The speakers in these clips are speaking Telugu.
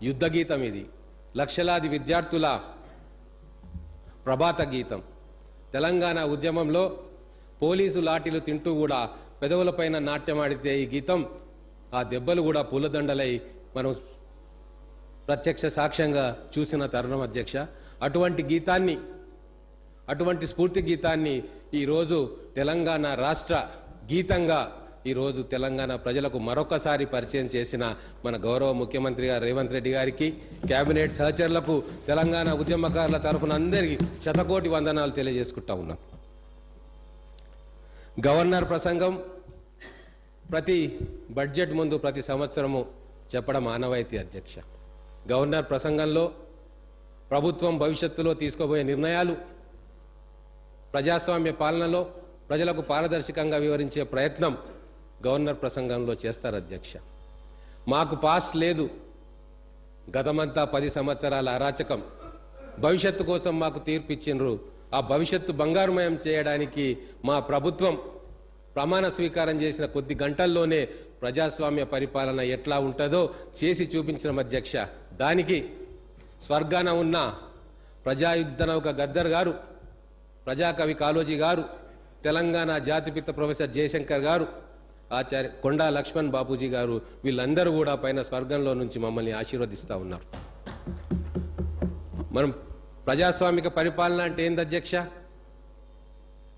యుద్ధ గీతం, ఇది లక్షలాది విద్యార్థుల ప్రభాత గీతం. తెలంగాణ ఉద్యమంలో పోలీసు లాఠీలు తింటూ కూడా పెదవులపైన నాట్యమాడితే ఈ గీతం ఆ దెబ్బలు కూడా పూలదండలై మనం ప్రత్యక్ష సాక్ష్యంగా చూసిన తరుణం అధ్యక్ష. అటువంటి గీతాన్ని, అటువంటి స్ఫూర్తి గీతాన్ని ఈరోజు తెలంగాణ రాష్ట్ర గీతంగా ఈరోజు తెలంగాణ ప్రజలకు మరొకసారి పరిచయం చేసిన మన గౌరవ ముఖ్యమంత్రి గారు రేవంత్ రెడ్డి గారికి, కేబినెట్ సహచరులకు, తెలంగాణ ఉద్యమకారుల తరఫున అందరికీ శతకోటి వందనాలు తెలియజేసుకుంటా ఉన్నాం. గవర్నర్ ప్రసంగం ప్రతి బడ్జెట్ ముందు ప్రతి సంవత్సరము చెప్పడం ఆనవాయితీ అధ్యక్ష. గవర్నర్ ప్రసంగంలో ప్రభుత్వం భవిష్యత్తులో తీసుకోబోయే నిర్ణయాలు, ప్రజాస్వామ్య పాలనలో ప్రజలకు పారదర్శకంగా వివరించే ప్రయత్నం గవర్నర్ ప్రసంగంలో చేస్తారు అధ్యక్ష. మాకు పాస్ట్ లేదు, గతమంతా 10 సంవత్సరాల అరాచకం, భవిష్యత్తు కోసం మాకు తీర్పిచ్చిండ్రు. ఆ భవిష్యత్తు బంగారుమయం చేయడానికి మా ప్రభుత్వం ప్రమాణ స్వీకారం చేసిన కొద్ది గంటల్లోనే ప్రజాస్వామ్య పరిపాలన ఎట్లా ఉంటుందో చేసి చూపించిన అధ్యక్ష. దానికి స్వర్గాన ఉన్న ప్రజాయుద్ధ నౌక గద్దర్ గారు, ప్రజాకవి కాళోజీ గారు, తెలంగాణ జాతిపిత ప్రొఫెసర్ జయశంకర్ గారు, ఆచార్య కొండా లక్ష్మణ్ బాపూజీ గారు, వీళ్ళందరూ కూడా పైన స్వర్గంలో నుంచి మమ్మల్ని ఆశీర్వదిస్తూ ఉన్నారు. మనం ప్రజాస్వామిక పరిపాలన అంటే ఏంది అధ్యక్ష?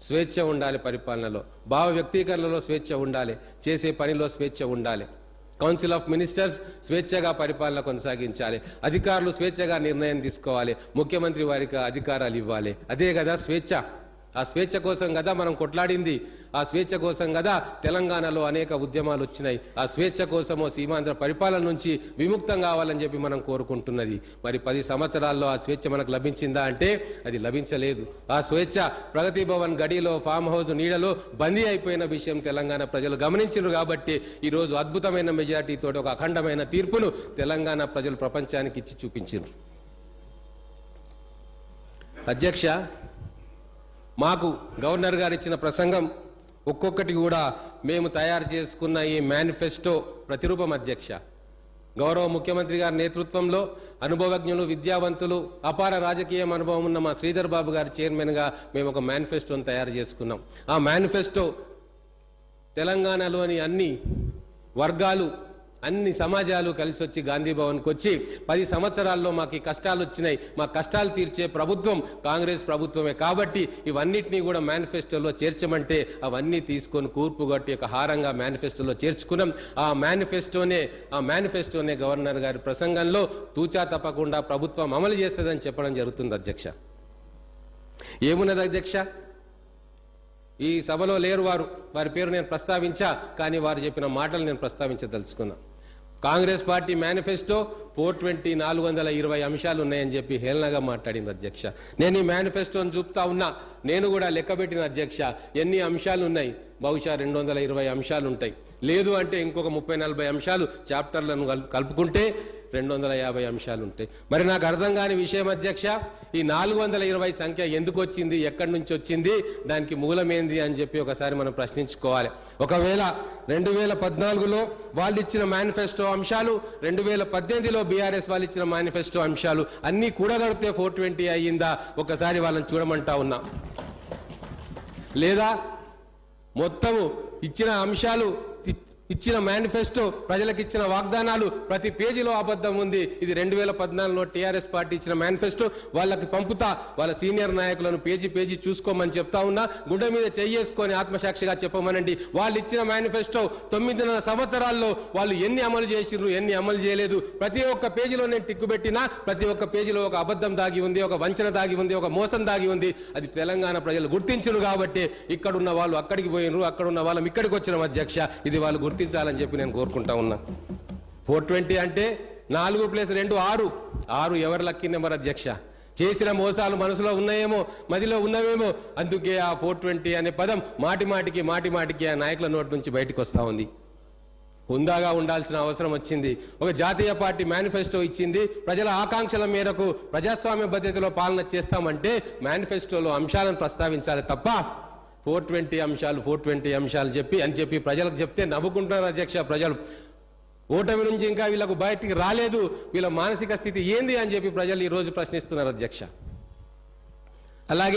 స్వేచ్ఛ ఉండాలి పరిపాలనలో, భావ వ్యక్తీకరణలో స్వేచ్ఛ ఉండాలి, చేసే పనిలో స్వేచ్ఛ ఉండాలి. కౌన్సిల్ ఆఫ్ మినిస్టర్స్ స్వేచ్ఛగా పరిపాలన కొనసాగించాలి, అధికారులు స్వేచ్ఛగా నిర్ణయం తీసుకోవాలి, ముఖ్యమంత్రి వారికి అధికారాలు ఇవ్వాలి. అదే కదా స్వేచ్ఛ. ఆ స్వేచ్ఛ కోసం కదా మనం కొట్లాడింది, ఆ స్వేచ్ఛ కోసం కదా తెలంగాణలో అనేక ఉద్యమాలు వచ్చినాయి. ఆ స్వేచ్ఛ కోసమో సీమాంధ్ర పరిపాలన నుంచి విముక్తం కావాలని చెప్పి మనం కోరుకుంటున్నది. మరి 10 సంవత్సరాల్లో ఆ స్వేచ్ఛ మనకు లభించిందా అంటే అది లభించలేదు. ఆ స్వేచ్ఛ ప్రగతి భవన్ గడిలో, ఫామ్ హౌస్ నీడలో బందీ అయిపోయిన విషయం తెలంగాణ ప్రజలు గమనించారు. కాబట్టి ఈరోజు అద్భుతమైన మెజార్టీతో ఒక అఖండమైన తీర్పును తెలంగాణ ప్రజలు ప్రపంచానికి ఇచ్చి చూపించారు. అధ్యక్ష, మాకు గవర్నర్ గారు ఇచ్చిన ప్రసంగం ఒక్కొక్కటి కూడా మేము తయారు చేసుకున్న ఈ మేనిఫెస్టో ప్రతిరూపం అధ్యక్ష. గౌరవ ముఖ్యమంత్రి గారి నేతృత్వంలో అనుభవజ్ఞులు, విద్యావంతులు, అపార రాజకీయ అనుభవం ఉన్న మా శ్రీధర్ బాబు గారి చైర్మన్గా మేము ఒక మేనిఫెస్టోను తయారు చేసుకున్నాం. ఆ మేనిఫెస్టో తెలంగాణలోని అన్ని వర్గాలు, అన్ని సమాజాలు కలిసి వచ్చి గాంధీ భవన్కి వచ్చి 10 సంవత్సరాల్లో మాకు ఈ కష్టాలు వచ్చినాయి, మా కష్టాలు తీర్చే ప్రభుత్వం కాంగ్రెస్ ప్రభుత్వమే, కాబట్టి ఇవన్నిటినీ కూడా మేనిఫెస్టోలో చేర్చమంటే అవన్నీ తీసుకొని కూర్పుగట్టి ఒక హారంగా మేనిఫెస్టోలో చేర్చుకున్నాం. ఆ మేనిఫెస్టోనే గవర్నర్ గారి ప్రసంగంలో తూచా తప్పకుండా ప్రభుత్వం అమలు చేస్తుందని చెప్పడం జరుగుతుంది అధ్యక్ష. ఏమున్నది అధ్యక్ష? ఈ సభలో లేరు వారి పేరు నేను ప్రస్తావించా, కానీ వారు చెప్పిన మాటలు నేను ప్రస్తావించదలుచుకున్నా. కాంగ్రెస్ పార్టీ మేనిఫెస్టో 420 420 అంశాలు ఉన్నాయని చెప్పి హేళనగా మాట్లాడింది అధ్యక్ష. నేను ఈ మేనిఫెస్టోను చూపుతా ఉన్నా, నేను కూడా లెక్కబెట్టిన అధ్యక్ష ఎన్ని అంశాలు ఉన్నాయి. బహుశా 220 అంశాలు ఉంటాయి, లేదు అంటే ఇంకొక 30-40 అంశాలు చాప్టర్లను కలుపుకుంటే 250 అంశాలు ఉంటాయి. మరి నాకు అర్థం కాని విషయం అధ్యక్ష, ఈ 420 సంఖ్య ఎందుకు వచ్చింది, ఎక్కడి నుంచి వచ్చింది, దానికి మూలమేంది అని చెప్పి ఒకసారి మనం ప్రశ్నించుకోవాలి. ఒకవేళ 2014లో వాళ్ళు ఇచ్చిన మేనిఫెస్టో అంశాలు, 2018లో బీఆర్ఎస్ వాళ్ళు ఇచ్చిన మేనిఫెస్టో అంశాలు అన్నీ కూడగడితే 420 అయ్యిందా ఒకసారి వాళ్ళని చూడమంటా ఉన్నా. లేదా మొత్తము ఇచ్చిన అంశాలు, ఇచ్చిన మేనిఫెస్టో, ప్రజలకు ఇచ్చిన వాగ్దానాలు ప్రతి పేజీలో అబద్ధం ఉంది. ఇది 2014లో టీఆర్ఎస్ పార్టీ ఇచ్చిన మేనిఫెస్టో. వాళ్ళకి పంపుతా, వాళ్ళ సీనియర్ నాయకులను పేజీ చూసుకోమని చెప్తా ఉన్నా. గుండె మీద చెయ్యేసుకొని ఆత్మసాక్షిగా చెప్పమనండి. వాళ్ళు ఇచ్చిన మేనిఫెస్టో 9.5 సంవత్సరాల్లో వాళ్ళు ఎన్ని అమలు చేసిర్రు, ఎన్ని అమలు చేయలేదు, ప్రతి ఒక్క పేజీలో నేను టిక్కు పెట్టినా ప్రతి ఒక్క పేజీలో ఒక అబద్ధం దాగి ఉంది, ఒక వంచన దాగి ఉంది, ఒక మోసం దాగి ఉంది. అది తెలంగాణ ప్రజలు గుర్తించరు. కాబట్టి ఇక్కడున్న వాళ్ళు అక్కడికి పోయినరు, అక్కడున్న వాళ్ళం ఇక్కడికి వచ్చిన అధ్యక్ష. ఇది వాళ్ళు గుర్తించాలని చెప్పి నేను కోరుకుంటా ఉన్నా. 420 అంటే 4 + 2 6 ఎవరు లక్కీ నెంబర్ అధ్యక్ష? చేసిన మోసాలు మనసులో ఉన్నాయేమో, మదిలో ఉన్నవేమో, అందుకే ఆ 420 అనే పదం మాటి మాటికి ఆ నాయకుల నోటి నుంచి బయటకు వస్తూ ఉంది. హుందాగా ఉండాల్సిన అవసరం వచ్చింది. ఒక జాతీయ పార్టీ మేనిఫెస్టో ఇచ్చింది, ప్రజల ఆకాంక్షల మేరకు ప్రజాస్వామ్య పద్ధతిలో పాలన చేస్తామంటే మేనిఫెస్టోలో అంశాలను ప్రస్తావించాలి తప్ప 420 అంశాలు చెప్పి ప్రజలకు చెప్తే నవ్వుకుంటున్నారు అధ్యక్ష. ప్రజలు ఓటమి నుంచి ఇంకా వీళ్ళకు బయటికి రాలేదు, వీళ్ళ మానసిక స్థితి ఏంది అని చెప్పి ప్రజలు ఈ రోజు ప్రశ్నిస్తున్నారు అధ్యక్ష. అలాగే